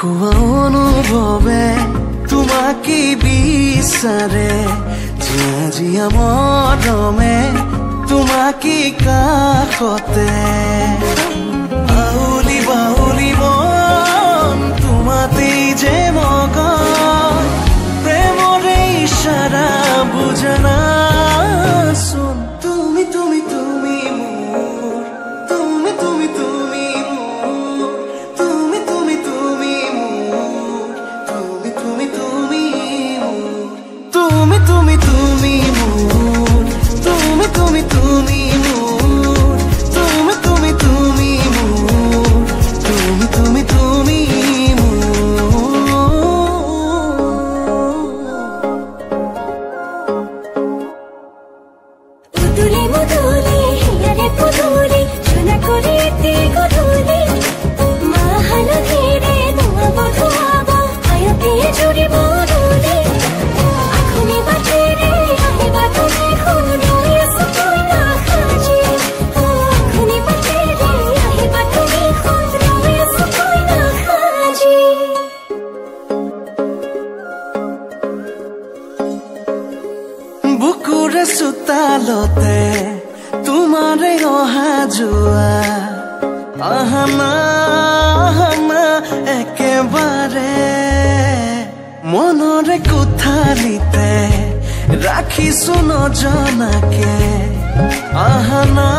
দেখুৱা অনুভৱে তোমাকে বিচাৰে জিয়া জিয়া মৰমে তোমাকে কাষতে আউলি বাউলি মন তোমাতেই যে মগন প্ৰেমৰে ইশাৰা বুজনা চোন তুমি তুমি তুমি মোৰ তুমি তুমি তুমি মোৰ তুমি তুমি তুমি মোৰ তুমি তুমি তুমি মোৰ তুমি তুমি তুমি মোৰ তুমি তুমি তুমি মোৰ তুমি তুমি তুমি মোৰ তুমি তুমি তুমি মুদুলি মুদুলি হিয়ারে পুদুলি সোনা করিতে গধুলি মাহানো ধীরে ধোয়াব ধোয়াব আয়তে জুড়িব ধুলি আখুনি বাটে রে আহিবা তুমি খুন রয়েছ তুই না খাজি আখুনি বাটে রে আহিবা তুমি খুন রয়েছ তুই না খাজি বুকুৰে চোতালতে তোমাৰে অহা যোৱা আহানা আহানা একেবাৰে মনৰে কোঠালিতে ৰাখিছো নজনাকে আহানা